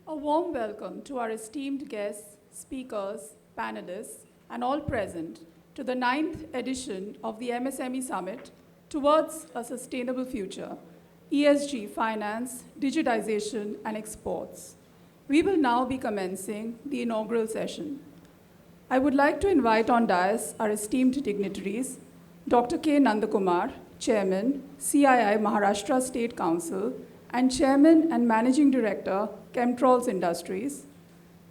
A warm welcome to our esteemed guests, speakers, panelists, and all present to the 9th edition of the MSME Summit towards a sustainable future, ESG, finance, digitization, and exports. We will now be commencing the inaugural session. I would like to invite on dais our esteemed dignitaries, Dr. K. Nandakumar, Chairman, CII Maharashtra State Council, and Chairman and Managing Director, Chemtrols Industries,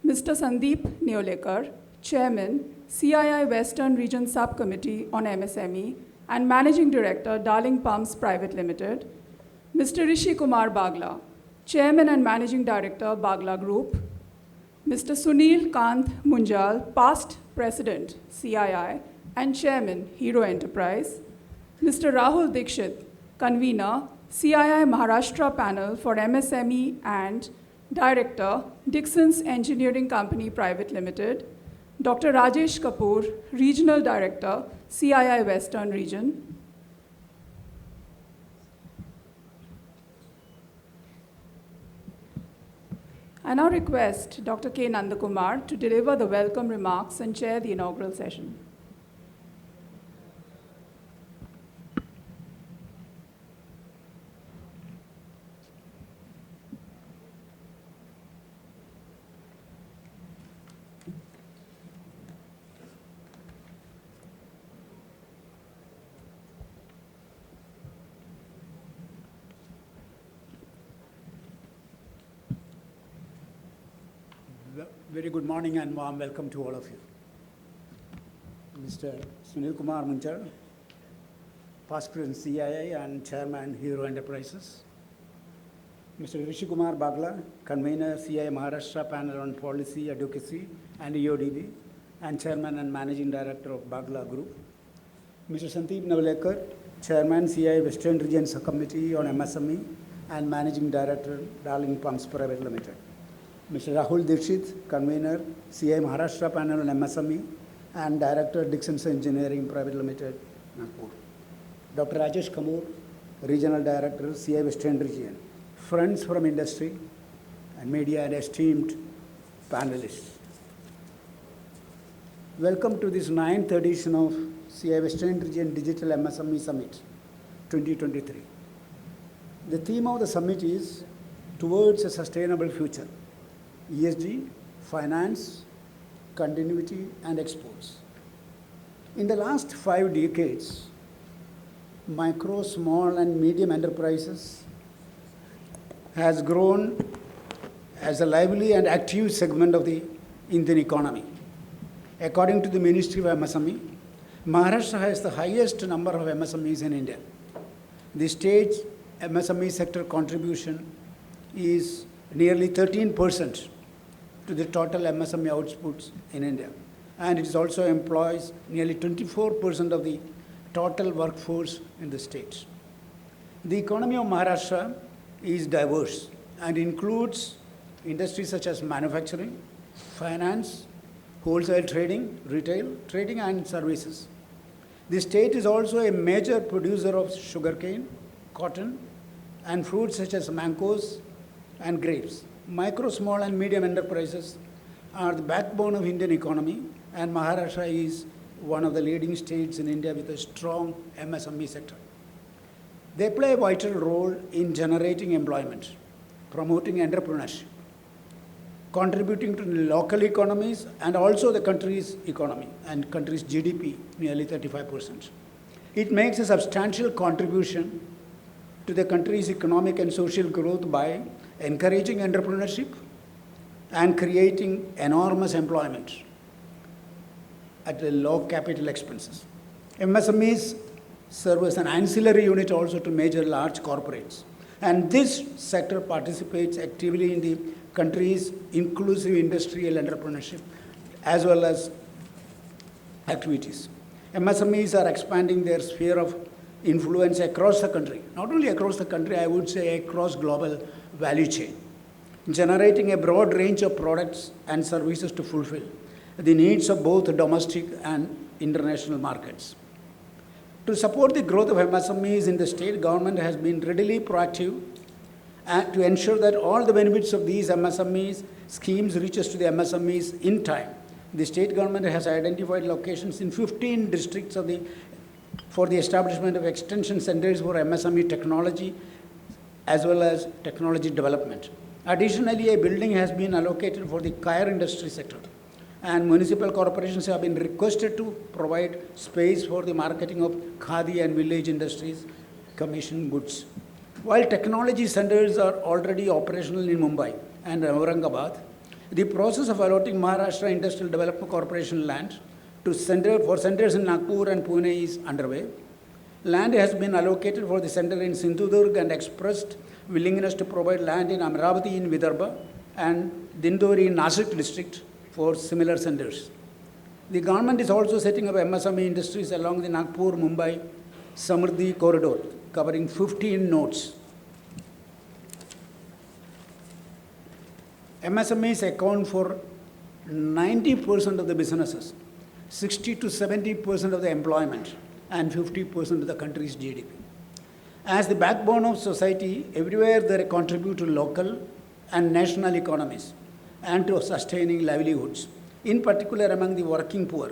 Mr. Sandeep Naolekar, Chairman, CII Western Region Subcommittee on MSME, and Managing Director, Darling Pumps Private Limited, Mr. Rishikumar Bagla, Chairman and Managing Director, Bagla Group, Mr. Sunil Kant Munjal, past President, CII, and Chairman, Hero Enterprise, Mr. Rahul Dixit, Convenor, CII Maharashtra Panel for MSME and Director, Dicksons Engineering Company Private Limited, Dr. Rajesh Kapoor, Regional Director, CII Western Region. I now request Dr. K. Nandakumar to deliver the welcome remarks and chair the inaugural session. Very good morning and warm welcome to all of you. Mr. Sunil Kumar Munjal, past President CII and Chairman Hero Enterprises. Mr. Rishikumar Bagla, Convenor CII Maharashtra Panel on Policy, Advocacy and EODB and Chairman and Managing Director of Bagla Group. Mr. Sandeep Naolekar, Chairman CII Western Region Subcommittee on MSME and Managing Director, Darling Pumps Private Limited. Mr. Rahul Dixit, Convenor, CII Maharashtra Panel on MSME and Director, Dicksons Engineering Private Limited, Nagpur. Dr. Rajesh Kapoor, Regional Director, CII Western Region. Friends from industry and media and esteemed panelists. Welcome to this 9th edition of CII Western Region Digital MSME Summit 2023. The theme of the summit is Towards a Sustainable Future. ESG, finance, continuity, and exports. In the last 5 decades, micro, small, and medium enterprises has grown as a lively and active segment of the Indian economy. According to the Ministry of MSME, Maharashtra has the highest number of MSMEs in India. The state's MSME sector contribution is nearly 13% to the total MSME outputs in India. And it also employs nearly 24% of the total workforce in the state. The economy of Maharashtra is diverse and includes industries such as manufacturing, finance, wholesale trading, retail, trading and services. The state is also a major producer of sugarcane, cotton, and fruits such as mangoes and grapes. Micro, small, and medium enterprises are the backbone of Indian economy, and Maharashtra is one of the leading states in India with a strong MSME sector. They play a vital role in generating employment, promoting entrepreneurship, contributing to the local economies and also the country's economy and country's GDP, nearly 35%. It makes a substantial contribution to the country's economic and social growth by encouraging entrepreneurship and creating enormous employment at a low capital expenses. MSMEs serve as an ancillary unit also to major large corporates. And this sector participates actively in the country's inclusive industrial entrepreneurship as well as activities. MSMEs are expanding their sphere of influence across the country. Not only across the country, I would say across global value chain, generating a broad range of products and services to fulfill the needs of both domestic and international markets. To support the growth of MSMEs in the state, government has been readily proactive and to ensure that all the benefits of these MSMEs schemes reaches to the MSMEs in time. The state government has identified locations in 15 districts for the establishment of extension centers for MSME technology as well as technology development. Additionally, a building has been allocated for the kaya industry sector, and municipal corporations have been requested to provide space for the marketing of khadi and village industries commission goods. While technology centers are already operational in Mumbai and Aurangabad, the process of allotting Maharashtra Industrial Development Corporation land for centers in Nagpur and Pune is underway. Land has been allocated for the center in Sindhudurg and expressed willingness to provide land in Amravati in Vidarbha and Dindori in Nasik district for similar centers. The government is also setting up MSME industries along the Nagpur-Mumbai Samruddhi corridor, covering 15 nodes. MSMEs account for 90% of the businesses, 60 to 70% of the employment, and 50% of the country's GDP. As the backbone of society, everywhere they contribute to local and national economies and to sustaining livelihoods, in particular among the working poor,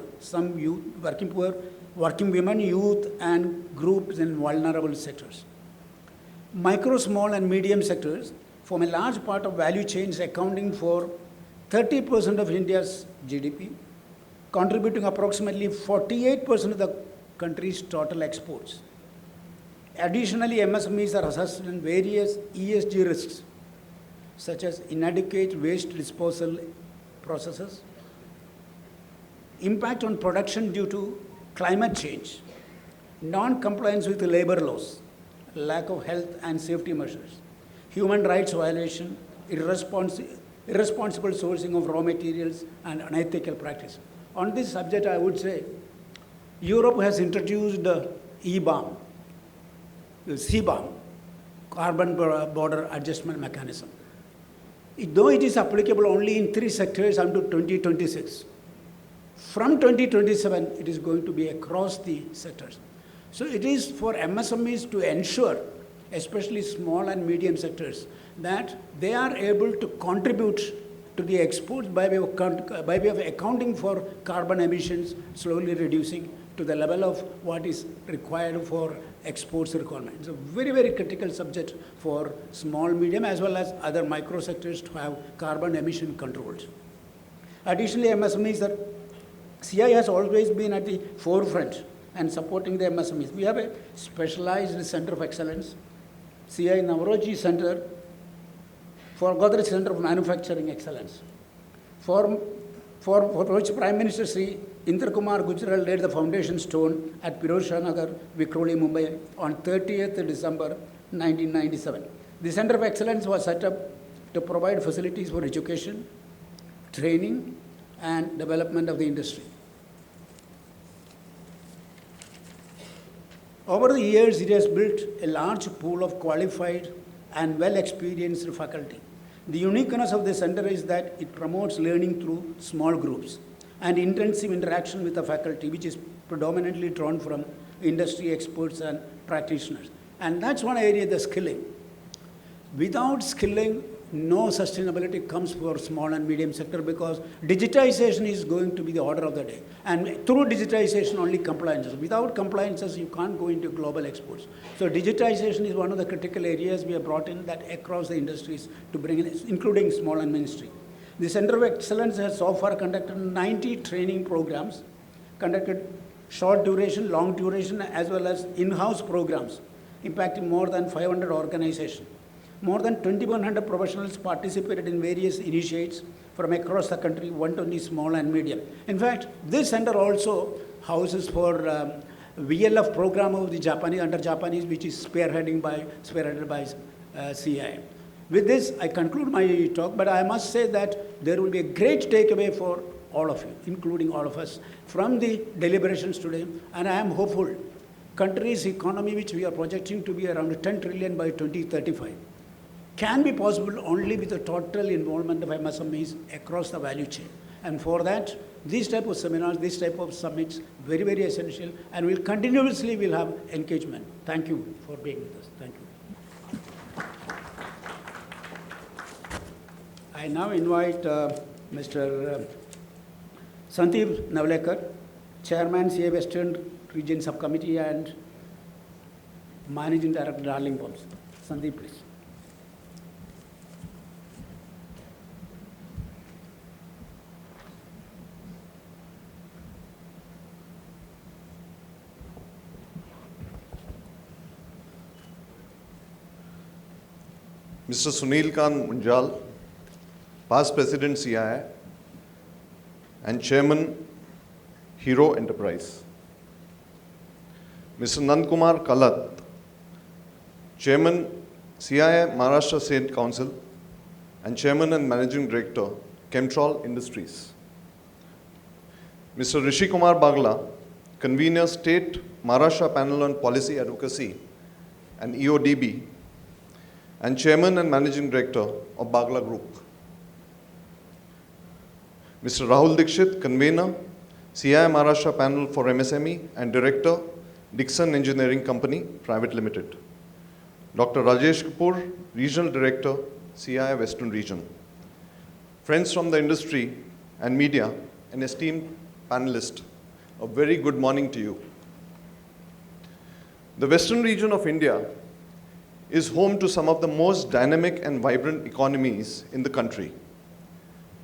working women, youth, and groups in vulnerable sectors. Micro, small, and medium sectors form a large part of value chains, accounting for 30% of India's GDP, contributing approximately 48% of the country's total exports. Additionally, MSMEs are assessed in various ESG risks, such as inadequate waste disposal processes, impact on production due to climate change, non-compliance with labor laws, lack of health and safety measures, human rights violation, irresponsible sourcing of raw materials, and unethical practice. On this subject, I would say, Europe has introduced the CBAM, Carbon Border Adjustment Mechanism. Though it is applicable only in 3 sectors until 2026, from 2027, it is going to be across the sectors. So it is for MSMEs to ensure, especially small and medium sectors, that they are able to contribute to the exports by way of accounting for carbon emissions, slowly reducing to the level of what is required for exports requirement. It's a very, very critical subject for small, medium, as well as other micro sectors to have carbon emission controls. Additionally, CII has always been at the forefront and supporting the MSMEs. We have a specialized center of excellence, CII Navroji Center for Godrej Center of Manufacturing Excellence, for which Prime Minister Sri Nandakumar Gujral laid the foundation stone at Pirojshah Nagar, Vikhroli, Mumbai on 30th December 1997. The Center of Excellence was set up to provide facilities for education, training, and development of the industry. Over the years, it has built a large pool of qualified and well-experienced faculty. The uniqueness of the center is that it promotes learning through small groups and intensive interaction with the faculty, which is predominantly drawn from industry experts and practitioners. And that's one area, the skilling. Without skilling, no sustainability comes for small and medium sector, because digitization is going to be the order of the day. And through digitization, only compliances. Without compliances, you can't go into global exports. So digitization is one of the critical areas we have brought in that across the industries to bring in, including small and ministry. The Center of Excellence has so far conducted 90 training programs, conducted short duration, long duration, as well as in-house programs, impacting more than 500 organizations. More than 2,100 professionals participated in various initiatives from across the country, 120 small and medium. In fact, this center also houses for VLF program of the Japanese, under Japanese, which is spearheaded by CII. With this, I conclude my talk, but I must say that there will be a great takeaway for all of you, including all of us, from the deliberations today, and I am hopeful. Country's economy, which we are projecting to be around 10 trillion by 2035, can be possible only with the total involvement of MSMEs across the value chain. And for that, these type of seminars, this type of summits, very, very essential, and we'll continuously have engagement. Thank you for being with us. Thank you. I now invite Mr. Sandeep Naolekar, Chairman, CII Western Region Subcommittee and Managing Director, Darling Balls. Sandeep, please. Mr. Sunil Munjal, past President CII and Chairman Hero Enterprise. Mr. Nandakumar, Chairman CII Maharashtra State Council and Chairman and Managing Director, Chemtrols Industries. Mr. Rishikumar Bagla, Convenor State Maharashtra Panel on Policy Advocacy and EODB, and Chairman and Managing Director of Bagla Group. Mr. Rahul Dixit, Convenor, CII Maharashtra Panel for MSME and Director, Dicksons Engineering Company, Private Limited. Dr. Rajesh Kapoor, Regional Director, CII Western Region. Friends from the industry and media, and esteemed panelists, a very good morning to you. The Western region of India is home to some of the most dynamic and vibrant economies in the country.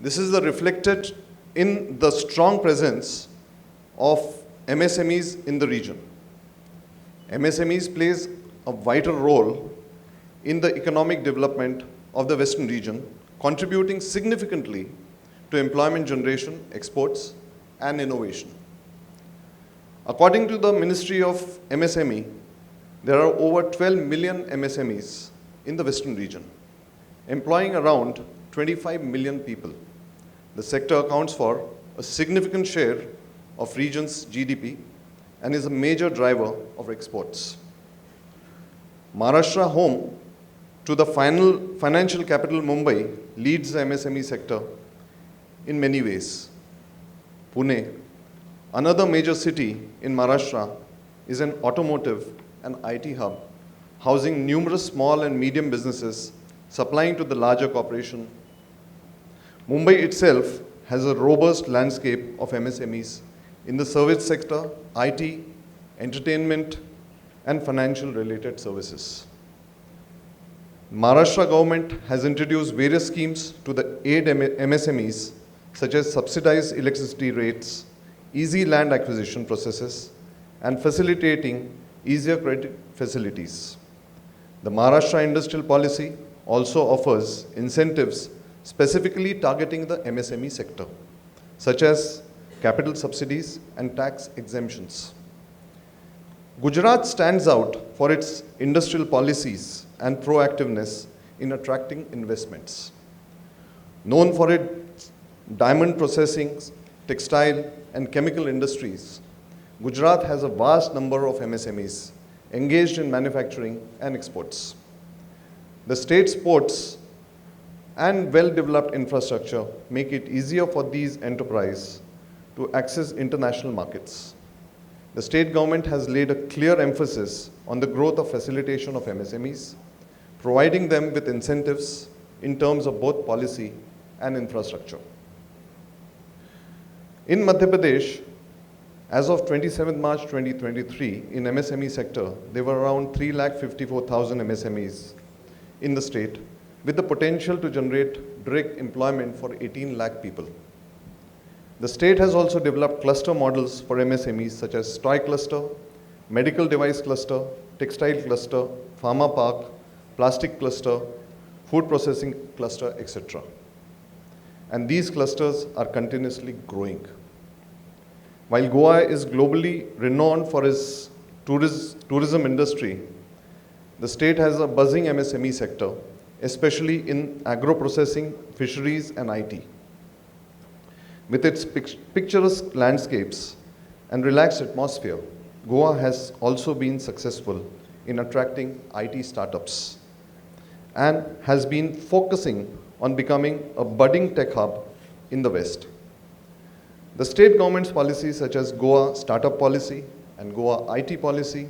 This is reflected in the strong presence of MSMEs in the region. MSMEs plays a vital role in the economic development of the Western region, contributing significantly to employment generation, exports, and innovation. According to the Ministry of MSME, there are over 12 million MSMEs in the Western region, employing around 25 million people. The sector accounts for a significant share of region's GDP and is a major driver of exports. Maharashtra, home to the financial capital Mumbai, leads the MSME sector in many ways. Pune, another major city in Maharashtra, is an automotive and IT hub, housing numerous small and medium businesses supplying to the larger corporation. Mumbai itself has a robust landscape of MSMEs in the service sector, IT, entertainment, and financial related services. Maharashtra government has introduced various schemes to aid MSMEs, such as subsidized electricity rates, easy land acquisition processes, and facilitating easier credit facilities. The Maharashtra industrial policy also offers incentives specifically targeting the MSME sector, such as capital subsidies and tax exemptions. Gujarat stands out for its industrial policies and proactiveness in attracting investments. Known for its diamond processing, textile, and chemical industries, Gujarat has a vast number of MSMEs engaged in manufacturing and exports. The state's ports and well-developed infrastructure make it easier for these enterprises to access international markets. The state government has laid a clear emphasis on the growth of facilitation of MSMEs, providing them with incentives in terms of both policy and infrastructure. In Madhya Pradesh, as of 27 March 2023, in MSME sector, there were around 354,000 MSMEs in the state, with the potential to generate direct employment for 18 lakh people. The state has also developed cluster models for MSMEs such as toy cluster, medical device cluster, textile cluster, pharma park, plastic cluster, food processing cluster, etc. And these clusters are continuously growing. While Goa is globally renowned for its tourism industry, the state has a buzzing MSME sector, especially in agro-processing, fisheries, and IT. With its picturesque landscapes and relaxed atmosphere, Goa has also been successful in attracting IT startups and has been focusing on becoming a budding tech hub in the West. The state government's policies such as Goa Startup Policy and Goa IT Policy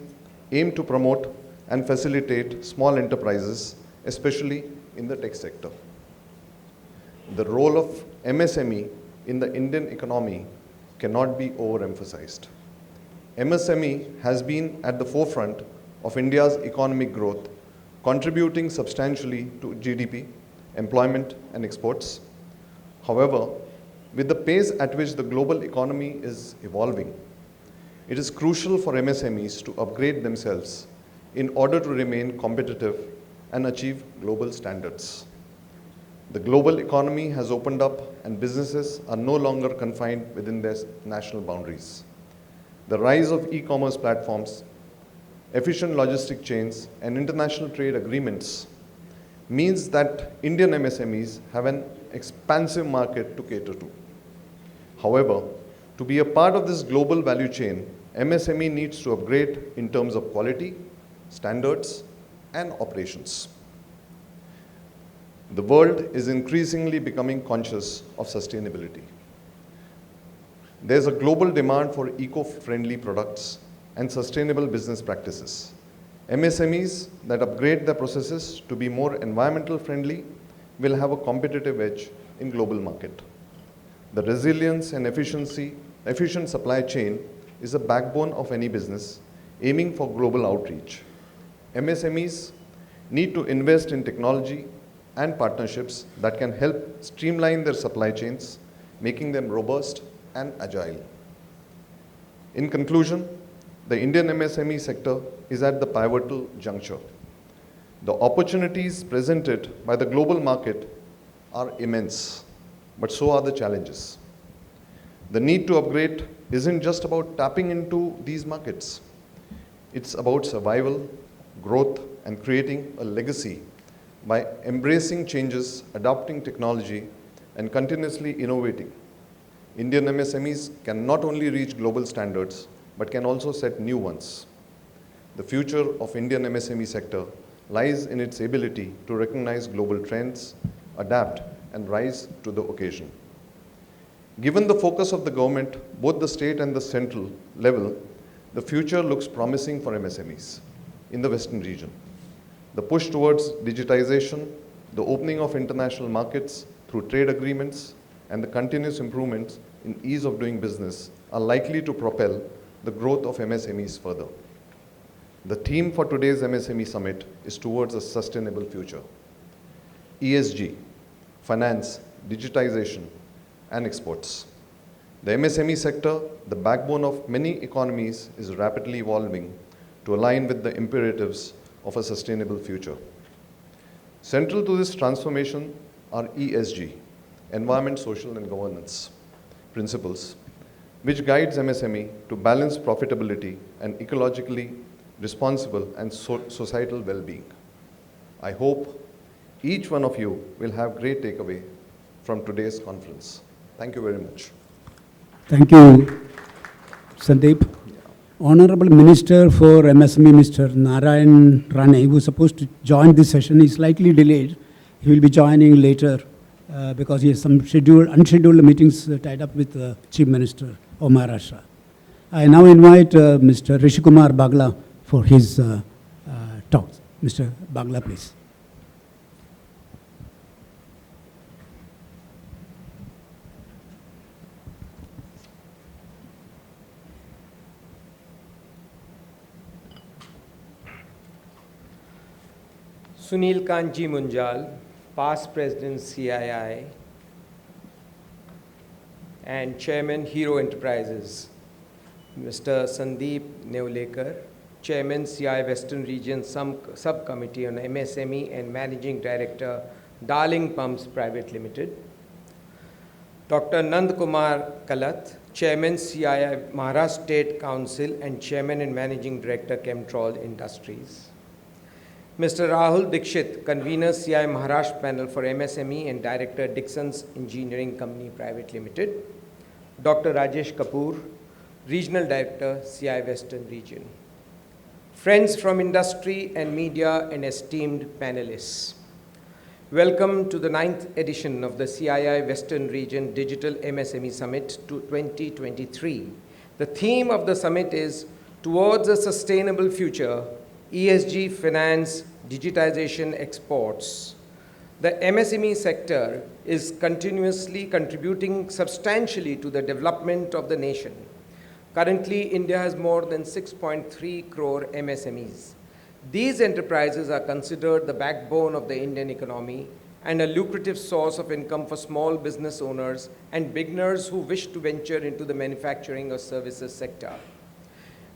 aim to promote and facilitate small enterprises, especially in the tech sector. the role of MSME in the Indian economy cannot be overemphasized. MSME has been at the forefront of India's economic growth, contributing substantially to GDP, employment, and exports. However, with the pace at which the global economy is evolving, it is crucial for MSMEs to upgrade themselves in order to remain competitive and achieve global standards. The global economy has opened up and businesses are no longer confined within their national boundaries. The rise of e-commerce platforms, efficient logistic chains, and international trade agreements means that Indian MSMEs have an expansive market to cater to. However, to be a part of this global value chain, MSME needs to upgrade in terms of quality, standards, and operations. The world is increasingly becoming conscious of sustainability. There's a global demand for eco-friendly products and sustainable business practices. MSMEs that upgrade their processes to be more environmental friendly will have a competitive edge in global market. The resilience and efficient supply chain is the backbone of any business aiming for global outreach. MSMEs need to invest in technology and partnerships that can help streamline their supply chains, making them robust and agile. In conclusion, the Indian MSME sector is at the pivotal juncture. The opportunities presented by the global market are immense, but so are the challenges. The need to upgrade isn't just about tapping into these markets. It's about survival, growth, and creating a legacy by embracing changes, adopting technology, and continuously innovating. Indian MSMEs can not only reach global standards, but can also set new ones. The future of Indian MSME sector lies in its ability to recognize global trends, adapt, and rise to the occasion. Given the focus of the government, both the state and the central level, the future looks promising for MSMEs in the Western region. The push towards digitization, the opening of international markets through trade agreements, and the continuous improvements in ease of doing business are likely to propel the growth of MSMEs further. The theme for today's MSME Summit is towards a sustainable future. ESG, finance, digitization, and exports. The MSME sector, the backbone of many economies, is rapidly evolving to align with the imperatives of a sustainable future. Central to this transformation are ESG, environment, social, and governance principles, which guides MSME to balance profitability and ecologically responsible and societal well-being. I hope each one of you will have great takeaway from today's conference. Thank you very much. Thank you, Sandeep. Honorable Minister for MSME, Mr. Narayan Rane, who was supposed to join this session, is slightly delayed. He will be joining later because he has some unscheduled meetings tied up with the Chief Minister of Maharashtra. I now invite Mr. Rishikumar Bagla for his talk. Mr. Bagla, please. Sunil Kanji Munjal, past President CII and Chairman Hero Enterprises. Mr. Sandeep Naolekar, Chairman CII Western Region Subcommittee on MSME and Managing Director, Darling Pumps Private Limited. Dr. Nandakumar Kalat, Chairman CII Maharashtra State Council and Chairman and Managing Director, Chemtrols Industries. Mr. Rahul Dixit, Convenor CII Maharashtra Panel for MSME and Director, Dicksons Engineering Company Private Limited. Dr. Rajesh Kapoor, Regional Director, CII Western Region. Friends from industry and media and esteemed panelists. Welcome to the 9th edition of the CII Western Region Digital MSME Summit 2023. The theme of the summit is Towards a Sustainable Future, ESG, Finance, Digitization, Exports. The MSME sector is continuously contributing substantially to the development of the nation. Currently, India has more than 6.3 crore MSMEs. These enterprises are considered the backbone of the Indian economy and a lucrative source of income for small business owners and beginners who wish to venture into the manufacturing or services sector.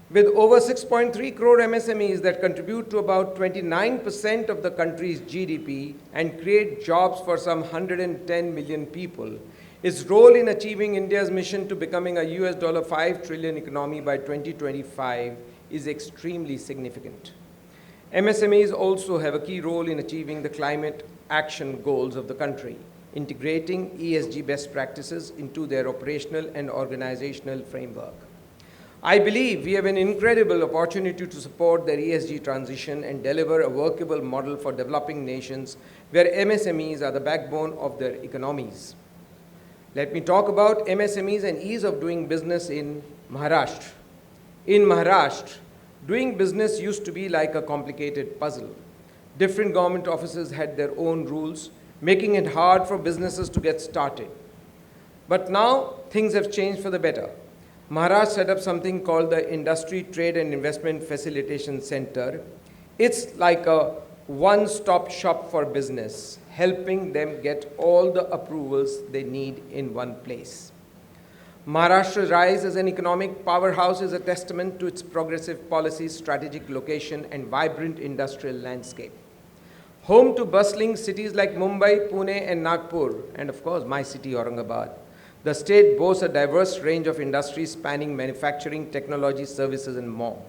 With over 6.3 crore MSMEs that contribute to about 29% of the country's GDP and create jobs for some 110 million people, its role in achieving India's mission to becoming a $5 trillion economy by 2025 is extremely significant. MSMEs also have a key role in achieving the climate action goals of the country, integrating ESG best practices into their operational and organizational framework. I believe we have an incredible opportunity to support their ESG transition and deliver a workable model for developing nations where MSMEs are the backbone of their economies. Let me talk about MSMEs and ease of doing business in Maharashtra. In Maharashtra, doing business used to be like a complicated puzzle. Different government offices had their own rules, making it hard for businesses to get started. But now, things have changed for the better. Maharashtra set up something called the Industry Trade and Investment Facilitation Center. It's like a one-stop shop for business, helping them get all the approvals they need in one place. Maharashtra's rise as an economic powerhouse is a testament to its progressive policies, strategic location, and vibrant industrial landscape. Home to bustling cities like Mumbai, Pune, and Nagpur, and of course my city, Aurangabad, the state boasts a diverse range of industries spanning manufacturing, technology, services, and more.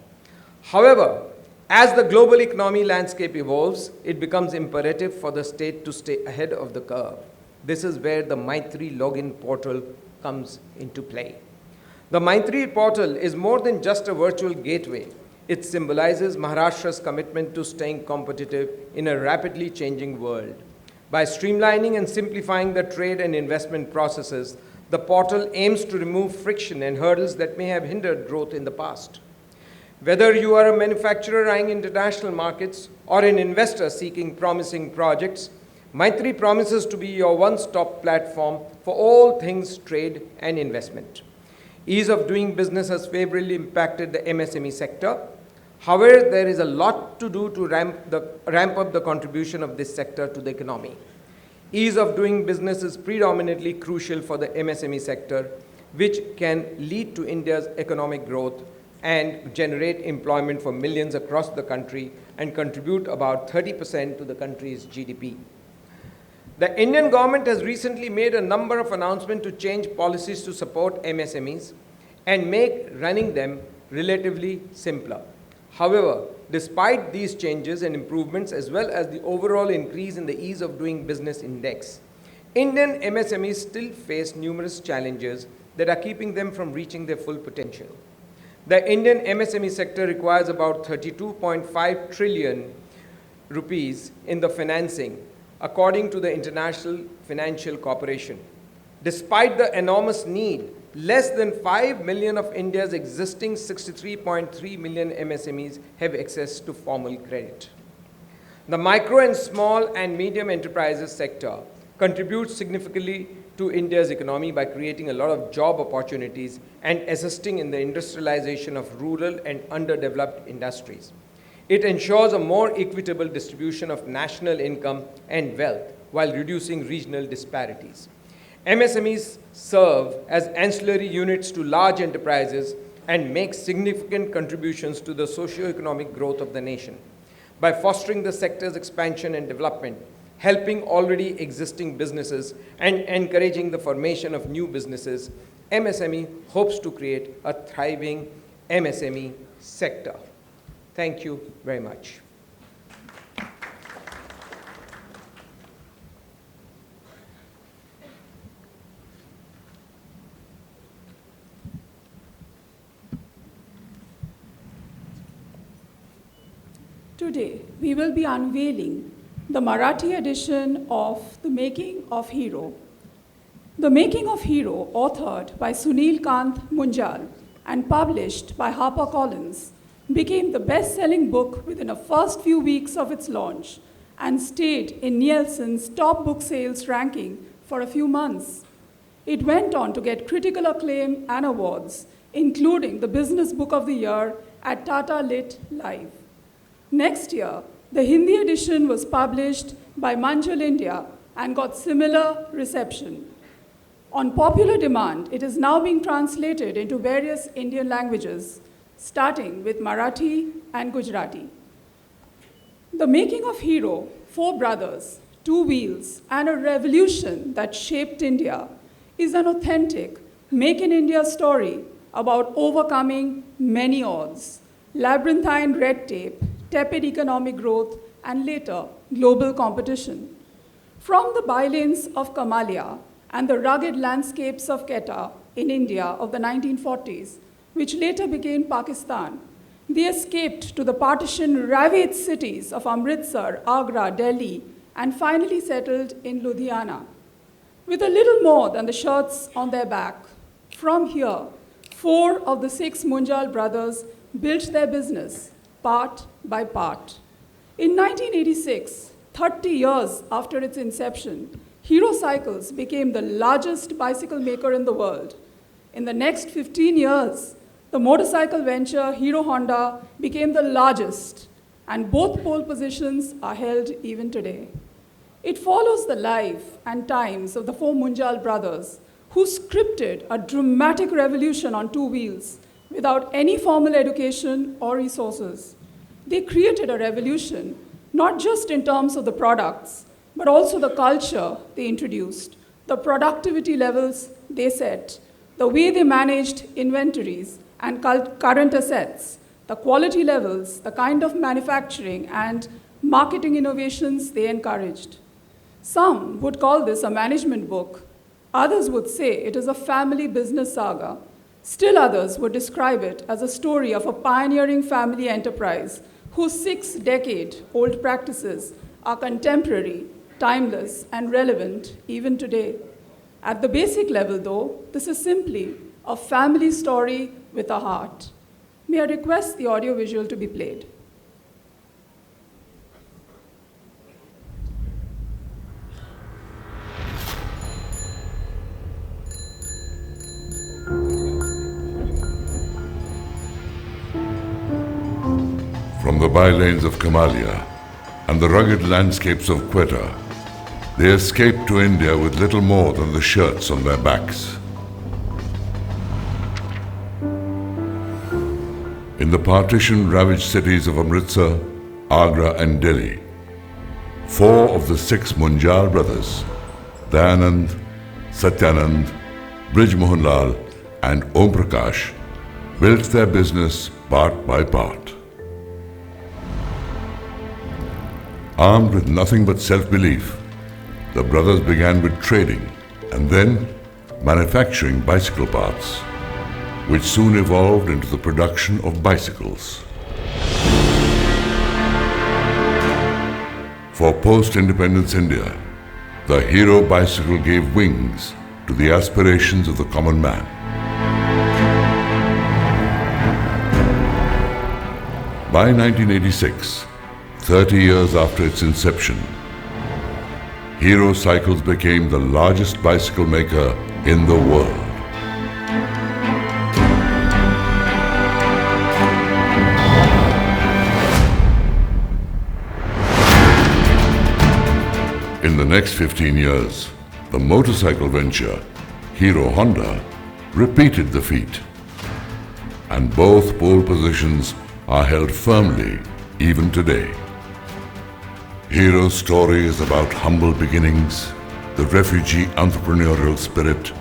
However, as the global economy landscape evolves, it becomes imperative for the state to stay ahead of the curve. This is where the Maitri login portal comes into play. The Maitri portal is more than just a virtual gateway. It symbolizes Maharashtra's commitment to staying competitive in a rapidly changing world. By streamlining and simplifying the trade and investment processes, the portal aims to remove friction and hurdles that may have hindered growth in the past. Whether you are a manufacturer eyeing international markets or an investor seeking promising projects, Maitri promises to be your one-stop platform for all things trade and investment. Ease of doing business has favorably impacted the MSME sector. However, there is a lot to do to ramp up the contribution of this sector to the economy. Ease of doing business is predominantly crucial for the MSME sector, which can lead to India's economic growth and generate employment for millions across the country and contribute about 30% to the country's GDP. The Indian government has recently made a number of announcements to change policies to support MSMEs and make running them relatively simpler. However, despite these changes and improvements, as well as the overall increase in the ease of doing business index, Indian MSMEs still face numerous challenges that are keeping them from reaching their full potential. The Indian MSME sector requires about 32.5 trillion rupees in the financing, according to the International Financial Corporation. Despite the enormous need, less than 5 million of India's existing 63.3 million MSMEs have access to formal credit. The micro and small and medium enterprises sector contributes significantly to India's economy by creating a lot of job opportunities and assisting in the industrialization of rural and underdeveloped industries. It ensures a more equitable distribution of national income and wealth while reducing regional disparities. MSMEs serve as ancillary units to large enterprises and make significant contributions to the socio-economic growth of the nation. By fostering the sector's expansion and development, helping already existing businesses, and encouraging the formation of new businesses, MSME hopes to create a thriving MSME sector. Thank you very much. Today, we will be unveiling the Marathi edition of The Making of Hero. The Making of Hero, authored by Sunil Kant Munjal and published by HarperCollins, became the best-selling book within the first few weeks of its launch and stayed in Nielsen's top book sales ranking for a few months. It went on to get critical acclaim and awards, including the Business Book of the Year at Tata Lit Live. Next year, the Hindi edition was published by Munjal India and got similar reception. On popular demand, it is now being translated into various Indian languages, starting with Marathi and Gujarati. The making of Hero, four brothers, two wheels, and a revolution that shaped India is an authentic Make in India story about overcoming many odds, labyrinthine red tape, tepid economic growth, and later, global competition. From the bylanes of Kamalia and the rugged landscapes of Quetta in India of the 1940s, which later became Pakistan, they escaped to the partition-ravaged cities of Amritsar, Agra, Delhi, and finally settled in Ludhiana. With a little more than the shirts on their back, from here, 4 of the 6 Munjal brothers built their business, part by part. In 1986, 30 years after its inception, Hero Cycles became the largest bicycle maker in the world. In the next 15 years, the motorcycle venture Hero Honda became the largest, and both pole positions are held even today. It follows the life and times of the 4 Munjal brothers, who scripted a dramatic revolution on 2 wheels without any formal education or resources. They created a revolution, not just in terms of the products, but also the culture they introduced, the productivity levels they set, the way they managed inventories and current assets, the quality levels, the kind of manufacturing and marketing innovations they encouraged. Some would call this a management book. Others would say it is a family business saga. Still others would describe it as a story of a pioneering family enterprise whose 6-decade-old practices are contemporary, timeless, and relevant even today. At the basic level, though, this is simply a family story with a heart. May I request the audio-visual to be played? From the bylanes of Kamalia and the rugged landscapes of Quetta, they escaped to India with little more than the shirts on their backs. In the partition-ravaged cities of Amritsar, Agra and Delhi, 4 of the 6 Munjal brothers, Dayanand, Satyanand, Brij Mohanlal and Om Prakash, built their business part by part. Armed with nothing but self-belief, the brothers began with trading and then manufacturing bicycle parts, which soon evolved into the production of bicycles. For post-independence India, the Hero bicycle gave wings to the aspirations of the common man. By 1986, 30 years after its inception, Hero Cycles became the largest bicycle maker in the world. In the next 15 years, the motorcycle venture, Hero Honda, repeated the feat, and both pole positions are held firmly even today. Hero's story is about humble beginnings, the refugee entrepreneurial spirit,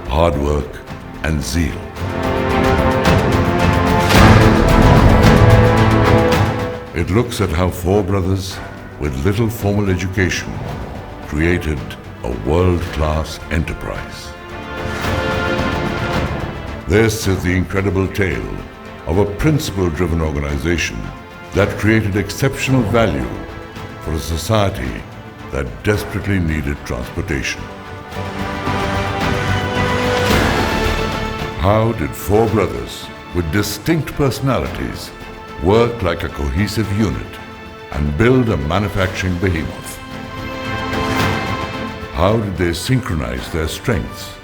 hard work, and zeal. It looks at how 4 brothers with little formal education created a world-class enterprise. This is the incredible tale of a principle-driven organization that created exceptional value for a society that desperately needed transportation. How did 4 brothers with distinct personalities work like a cohesive unit and build a manufacturing behemoth? How did they synchronize their strengths?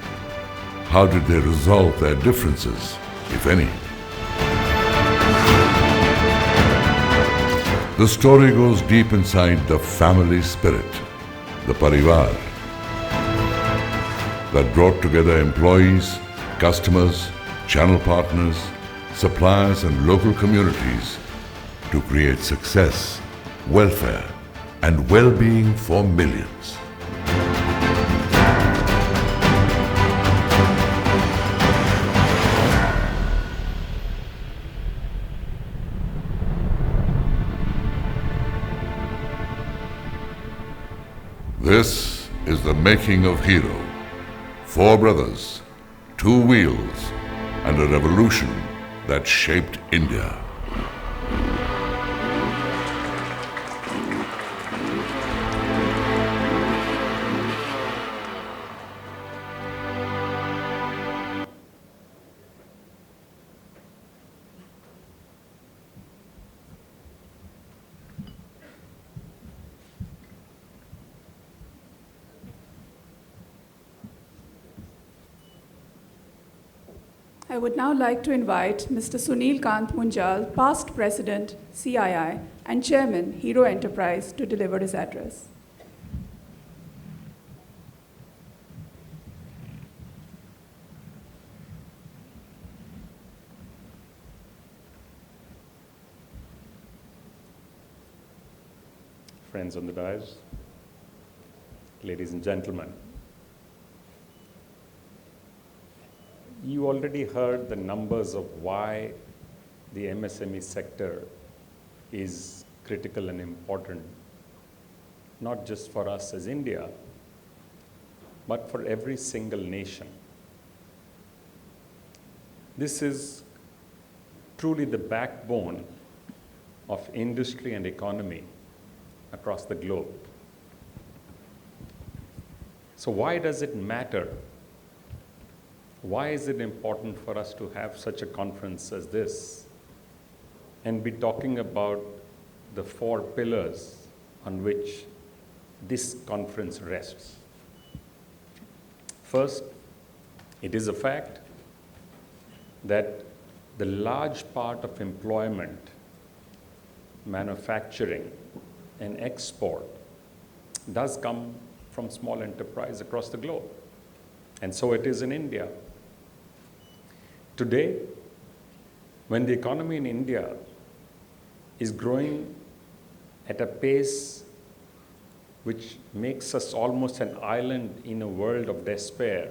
How did they resolve their differences, if any? The story goes deep inside the family spirit, the parivar, that brought together employees, customers, channel partners, suppliers and local communities to create success, welfare and well-being for millions. This is the making of Hero. 4 brothers, 2 wheels, and a revolution that shaped India. I would now like to invite Mr. Sunil Kant Munjal, past President, CII, and Chairman, Hero Enterprise, to deliver his address. Friends on the dais, ladies and gentlemen, you already heard the numbers of why the MSME sector is critical and important, not just for us as India, but for every single nation. This is truly the backbone of industry and economy across the globe. So why does it matter? Why is it important for us to have such a conference as this and be talking about the 4 pillars on which this conference rests? First, it is a fact that the large part of employment, manufacturing, and export does come from small enterprise across the globe. And so it is in India. Today, when the economy in India is growing at a pace which makes us almost an island in a world of despair,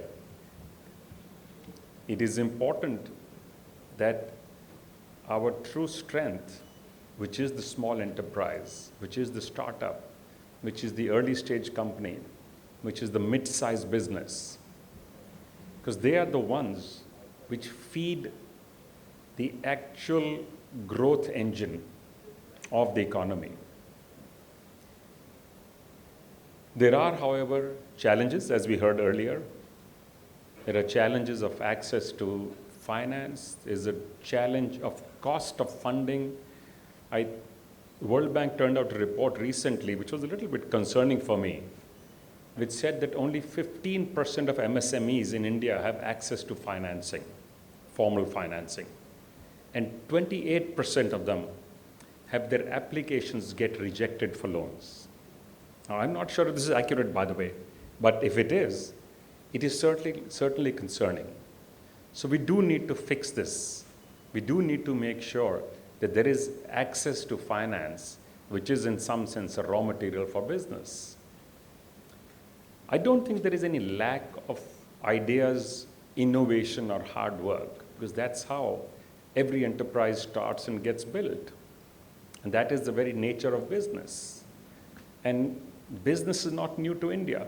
it is important that our true strength, which is the small enterprise, which is the startup, which is the early stage company, which is the mid-sized business, because they are the ones which feed the actual growth engine of the economy. There are, however, challenges, as we heard earlier. There are challenges of access to finance. There's a challenge of cost of funding. World Bank turned out a report recently, which was a little bit concerning for me, which said that only 15% of MSMEs in India have access to financing, formal financing, and 28% of them have their applications get rejected for loans. Now, I'm not sure if this is accurate, by the way, but if it is certainly concerning. So we do need to fix this. We do need to make sure that there is access to finance, which is in some sense a raw material for business. I don't think there is any lack of ideas, innovation, or hard work, because that's how every enterprise starts and gets built. And that is the very nature of business. And business is not new to India.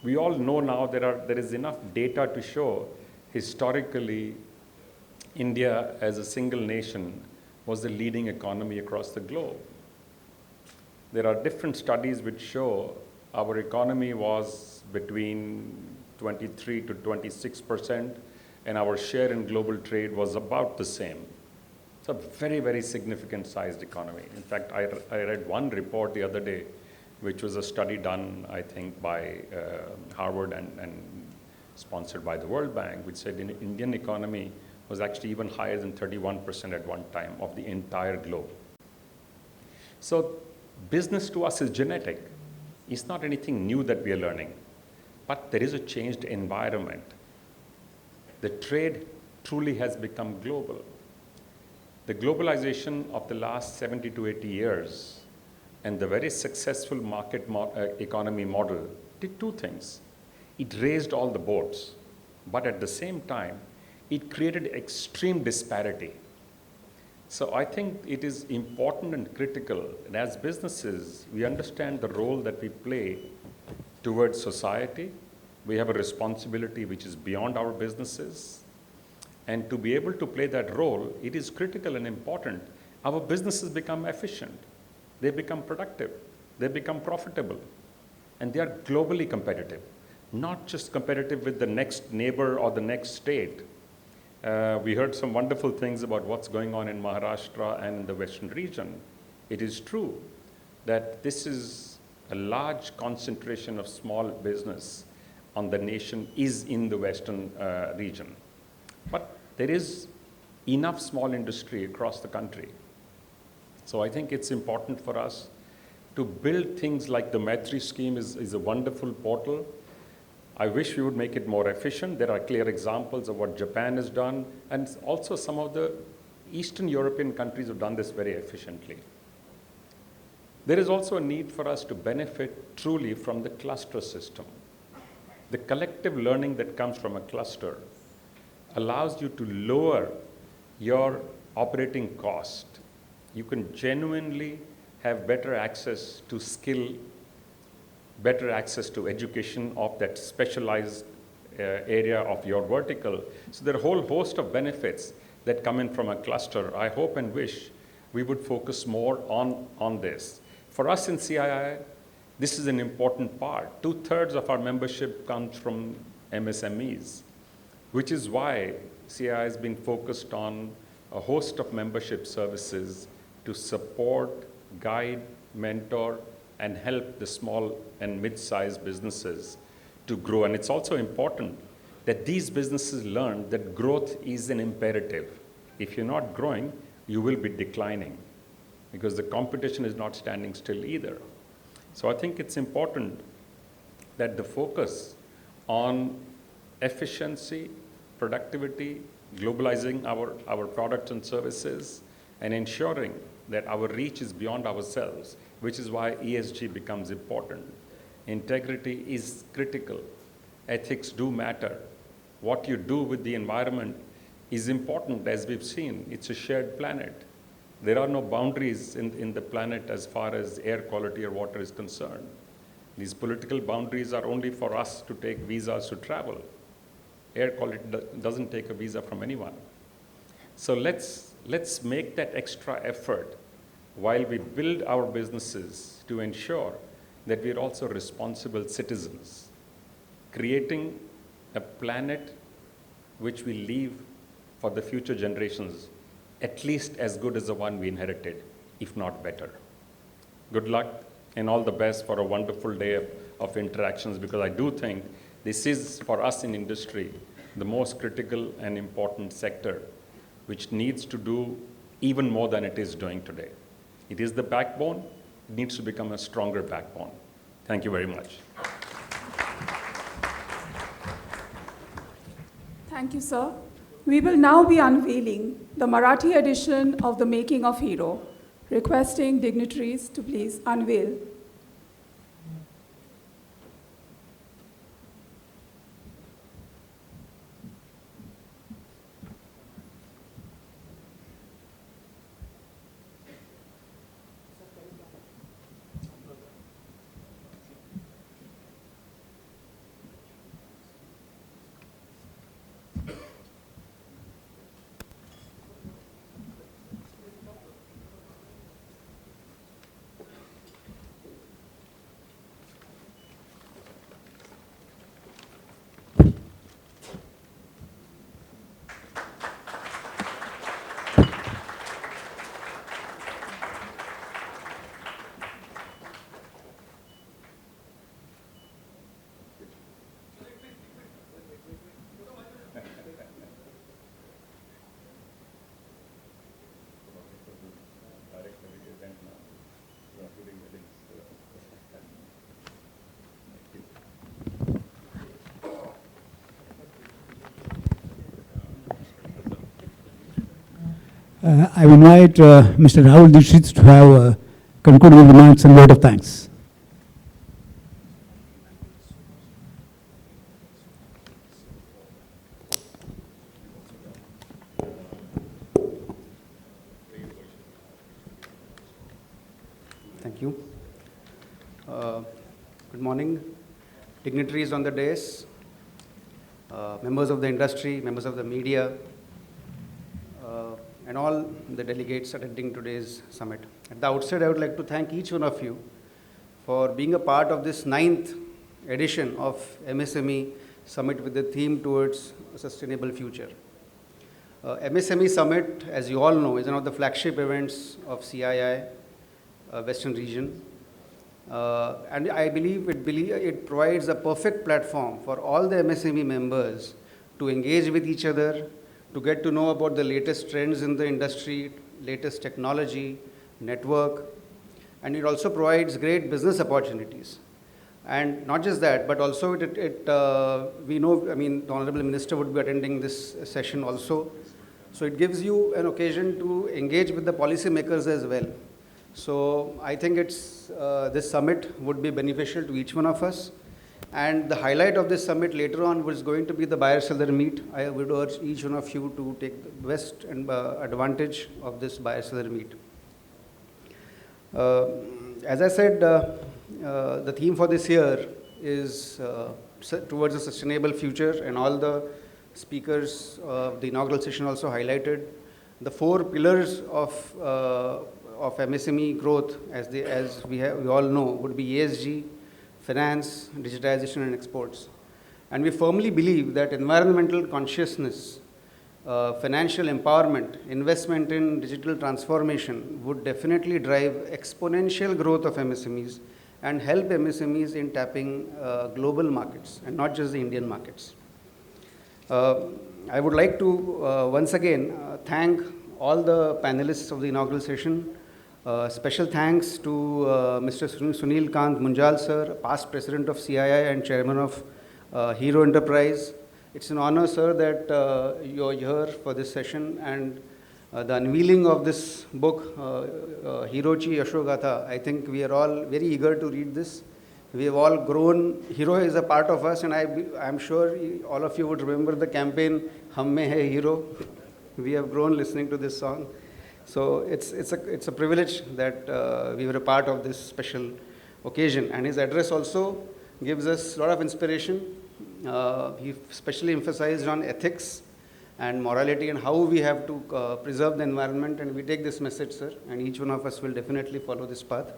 We all know now there is enough data to show historically India as a single nation was the leading economy across the globe. There are different studies which show our economy was between 23 to 26%, and our share in global trade was about the same. It's a very, very significant sized economy. In fact, I read one report the other day, which was a study done, I think, by Harvard and sponsored by the World Bank, which said the Indian economy was actually even higher than 31% at one time of the entire globe. So business to us is genetic. It's not anything new that we are learning, but there is a changed environment. The trade truly has become global. The globalization of the last 70 to 80 years and the very successful market economy model did two things. It raised all the boats, but at the same time, it created extreme disparity. So I think it is important and critical that as businesses, we understand the role that we play towards society. We have a responsibility which is beyond our businesses. And to be able to play that role, it is critical and important. Our businesses become efficient. They become productive. They become profitable. And they are globally competitive, not just competitive with the next neighbor or the next state. We heard some wonderful things about what's going on in Maharashtra and in the Western region. It is true that this is a large concentration of small business on the nation is in the Western region. But there is enough small industry across the country. So I think it's important for us to build things like the Maitri scheme is a wonderful portal. I wish we would make it more efficient. There are clear examples of what Japan has done, and also some of the Eastern European countries have done this very efficiently. There is also a need for us to benefit truly from the cluster system. The collective learning that comes from a cluster allows you to lower your operating cost. You can genuinely have better access to skill, better access to education of that specialized area of your vertical. So there are a whole host of benefits that come in from a cluster. I hope and wish we would focus more on this. For us in CII, this is an important part. 2/3 of our membership comes from MSMEs, which is why CII has been focused on a host of membership services to support, guide, mentor, and help the small and mid-sized businesses to grow. And it's also important that these businesses learn that growth is an imperative. If you're not growing, you will be declining because the competition is not standing still either. So I think it's important that the focus on efficiency, productivity, globalizing our products and services, and ensuring that our reach is beyond ourselves, which is why ESG becomes important. Integrity is critical. Ethics do matter. What you do with the environment is important, as we've seen. It's a shared planet. There are no boundaries in the planet as far as air quality or water is concerned. These political boundaries are only for us to take visas to travel. Air quality doesn't take a visa from anyone. So let's make that extra effort while we build our businesses to ensure that we're also responsible citizens, creating a planet which we leave for the future generations at least as good as the one we inherited, if not better. Good luck and all the best for a wonderful day of interactions, because I do think this is, for us in industry, the most critical and important sector which needs to do even more than it is doing today. It is the backbone. It needs to become a stronger backbone. Thank you very much. Thank you, sir. We will now be unveiling the Marathi edition of The Making of Hero, requesting dignitaries to please unveil. I invite Mr. Rahul Dixit to have concluding remarks and vote of thanks. Thank you. Good morning, dignitaries on the dais, members of the industry, members of the media, and all the delegates attending today's summit. At the outset, I would like to thank each one of you for being a part of this 9th edition of MSME Summit with the theme towards a sustainable future. MSME Summit, as you all know, is one of the flagship events of CII Western region. And I believe it provides a perfect platform for all the MSME members to engage with each other, to get to know about the latest trends in the industry, latest technology, network, and it also provides great business opportunities. And not just that, but also we know, I mean, the Honorable Minister would be attending this session also. So it gives you an occasion to engage with the policymakers as well. So I think this summit would be beneficial to each one of us. And the highlight of this summit later on was going to be the buyer-seller meet. I would urge each one of you to take the best and advantage of this buyer-seller meet. As I said, the theme for this year is towards a sustainable future, and all the speakers of the inaugural session also highlighted the 4 pillars of MSME growth, as we all know, would be ESG, finance, digitization, and exports. And we firmly believe that environmental consciousness, financial empowerment, investment in digital transformation would definitely drive exponential growth of MSMEs and help MSMEs in tapping global markets and not just the Indian markets. I would like to once again thank all the panelists of the inaugural session. Special thanks to Mr. Sunil Kant Munjal sir, past president of CII and chairman of Hero Enterprise. It's an honor, sir, that you're here for this session, and the unveiling of this book, Hirochi Yashogatha. I think we are all very eager to read this. We have all grown. Hero is a part of us, and I'm sure all of you would remember the campaign Hum Mein Hai Hero. We have grown listening to this song. So it's a privilege that we were a part of this special occasion. And his address also gives us a lot of inspiration. He especially emphasized on ethics and morality and how we have to preserve the environment. And we take this message, sir, and each one of us will definitely follow this path.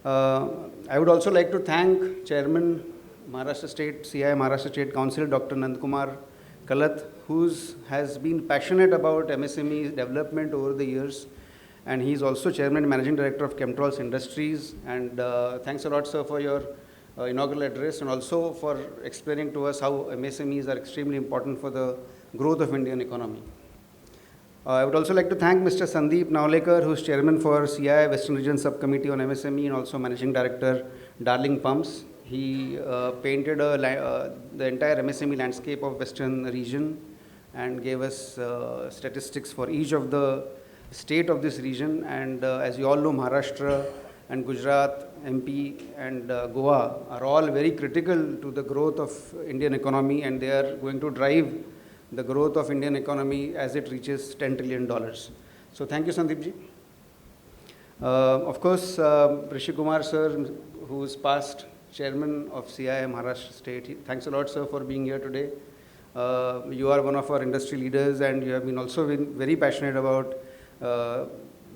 I would also like to thank Chairman Maharashtra State, CII Maharashtra State Council, Dr. Nandakumar Kalat, who has been passionate about MSME development over the years, and he's also Chairman and Managing Director of Chemtrols Industries. And thanks a lot, sir, for your inaugural address and also for explaining to us how MSMEs are extremely important for the growth of Indian economy. I would also like to thank Mr. Sandeep Naolekar, who is Chairman for CII Western Region Subcommittee on MSME and also Managing Director, Darling Pumps. He painted the entire MSME landscape of Western region and gave us statistics for each of the state of this region. And as you all know, Maharashtra and Gujarat, MP and Goa are all very critical to the growth of Indian economy, and they are going to drive the growth of Indian economy as it reaches $10 trillion. So thank you, Sandeep ji. Of course, Rishikumar sir, who is past Chairman of CII Maharashtra State. Thanks a lot, sir, for being here today. You are one of our industry leaders, and you have been also been very passionate about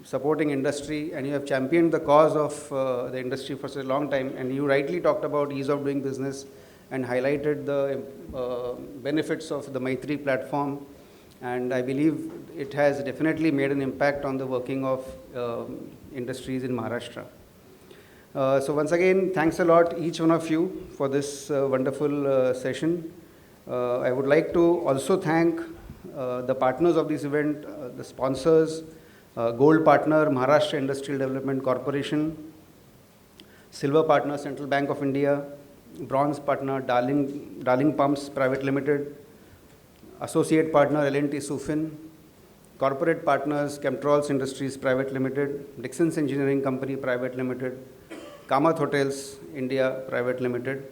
supporting industry, and you have championed the cause of the industry for such a long time. And you rightly talked about ease of doing business and highlighted the benefits of the Maitri platform. And I believe it has definitely made an impact on the working of industries in Maharashtra. So once again, thanks a lot, each one of you, for this wonderful session. I would like to also thank the partners of this event, the sponsors, Gold Partner, Maharashtra Industrial Development Corporation, Silver Partner, Central Bank of India, Bronze Partner, Darling Pumps Private Limited, Associate Partner, L&T Sufin, corporate partners, Chemtrols Industries Private Limited, Dixons Engineering Company Private Limited, Kamath Hotels India Private Limited.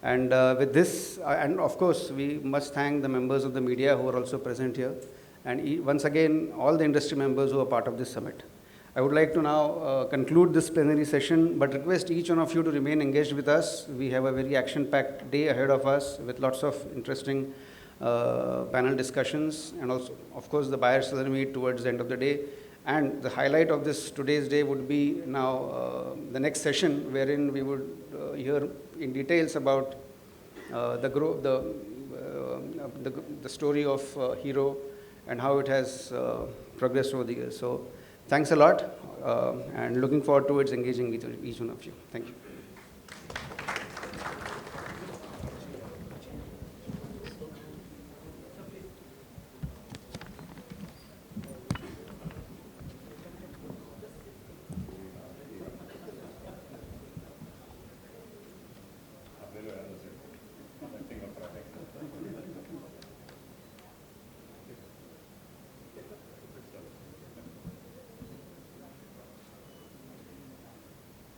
And with this, and of course, we must thank the members of the media who are also present here, and once again, all the industry members who are part of this summit. I would like to now conclude this plenary session, but request each one of you to remain engaged with us. We have a very action-packed day ahead of us with lots of interesting panel discussions, and also, of course, the buyers will meet towards the end of the day. And the highlight of this today's day would be now the next session, wherein we would hear in details about the story of Hero and how it has progressed over the years. So thanks a lot, and looking forward towards engaging with each one of you. Thank you.